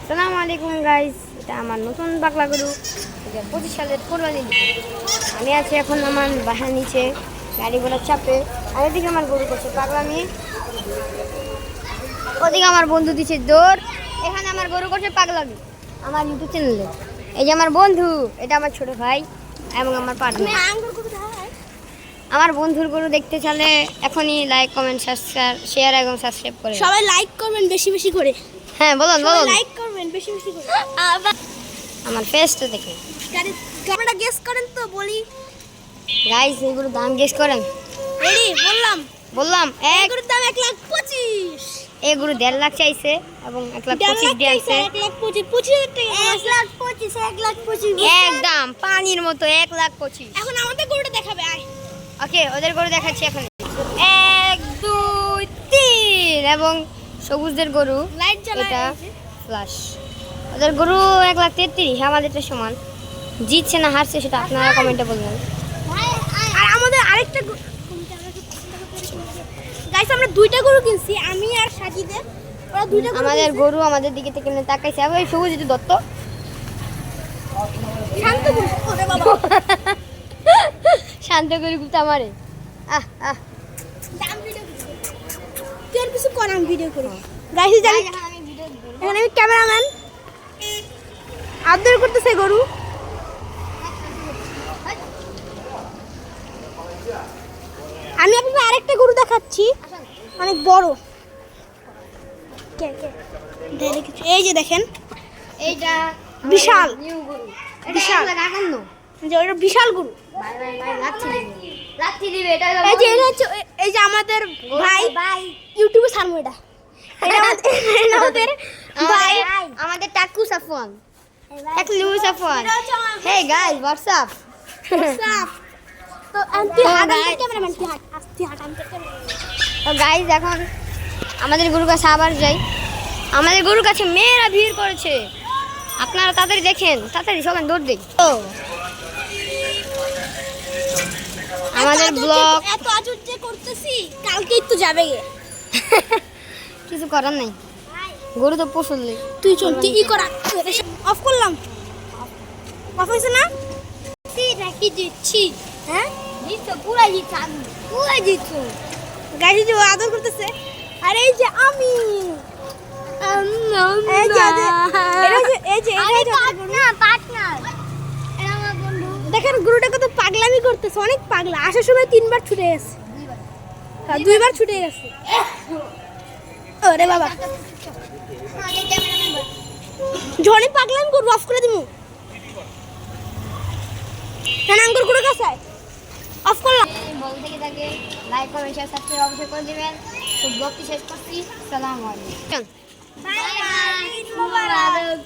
আসসালামু আলাইকুম গাইস, এটা আমার নতুন পাগলা গরু। 2025 সালের কোরবানি। আমি আছি এখন আমার বাসার নিচে, গাড়ি ঘোড়ার চাপে। আর এদিকে আমার গরু করছে পাগলামি, ওদিকে আমার বন্ধু দিচ্ছে দৌড়। এখানে আমার গরু করছে পাগলামি আমার ইউটিউব চ্যানেলে। এই যে আমার বন্ধু, এটা আমার ছোট ভাই এবং আমার পার্টনার। আমার বন্ধুর গরু দেখতে চাইলে এখনই লাইক কমেন্ট শেয়ার এবং সাবস্ক্রাইব করে সবাই লাইক করবেন বেশি বেশি করে। হ্যাঁ বলুন বলুন, লাইক করবেন বেশি বেশি করে। আমার ফেসটা দেখে আপনারা গেস করেন তো বলি। গাইস এগুলো দাম গেস করেন। রেডি বললাম এগুলোর দাম 1,25,000। এই গরু 1.5 লাখ চাইছে এবং 1,25,000 দিয়েছে। 1,25,000 টাকা। 1,25,000 একদম পানির মতো 1,25,000। এখন আমাদের গরুটা দেখাবে আয়। ওকে, ওদের গরু দেখাচ্ছি এখন। 1 2 3 এবং সবুজদের গরু লাইট জ্বালায় এটা ফ্ল্যাশ। ওদের গরু 1,33,000, আমাদেরটা সমান। জিতছে না হারছে সেটা আপনারা কমেন্টে বলবেন। আর আমাদের আরেকটা গাইস, আমরা দুইটা গরু কিনছি, আমি আর সাজিদের। ওরা দুইটা গরু আমাদের কিনছে। গরু আমাদের দিকে থেকে তাকাইছে। আবার এই সবুজ একটু দত্ত শান্ত গরু। ওরে বাবা, শান্ত গরু গুপ্ত আমারে। দাম ভিডিও করছি। তুই আর কিছু কর, আমি ভিডিও করি। গাইস জানি এখানে আমি ক্যামেরাম্যান আদর করতেছে গরু। আমি আপনাদের আরেকটা গরু দেখাচ্ছি, অনেক বড়। এই যে দেখেন, এইটা বিশাল নিউ গরু, বিশাল। আগান্ন যে ওটা বিশাল গরু। লাচ্ছি দিবে এটা হলো এই যে এটা হচ্ছে এই যে আমাদের ভাই ইউটিউবে ছাড়বো এটা। এটা আমাদের ভাই, আমাদের টাকু সাফওয়ান, টাকলু Safwan. Hey guys, what's up? তো তুই তো হাত guys- ক্যামেরাম্যান, তুই হাত আস্তে হাত আনতে তো গাইস এখন আমাদের গরুর কাছে আবার যাই। আমাদের গরুর কাছে মেয়েরা ভিড় করেছে, আপনারা তাড়াতাড়ি দেখেন, তাড়াতাড়ি সবাই দৌড় দিন। তো আমাদের ব্লগ এত আজব যে করতেছি, কালকেই তো যাবে গে। কিছু করার নাই, গরু তো পশুলে। তুই চল, তুই ই করা অফ করলাম। অফ হয়েছে না? রাখি দিচ্ছি। হ্যাঁ জিতছো, পুরাই জিতছো, পুরাই জিতছো। গাড়ি যে ও আদর করতেছে। আর এই যে আমি, এই যে পার্টনার। দেখেন গরুটা কত পাগলামি করতেছে, অনেক পাগলা। আসার সময় 3বার ছুটে গেছে, 2বার ছুটে গেছে। ওরে বাবা, ঝড়ে পাগলামি করবো, অফ করে দিবো। হ্যাঁ আঙ্গুর গুঁড়ো কাছে অফ করলাম। বল থেকে থাকে লাইক কমেন্ট শেয়ার সাবস্ক্রাইব অবশ্যই করে দিবেন। তো ব্লগটি শেষ করছি। আসসালামু আলাইকুম। Bye bye.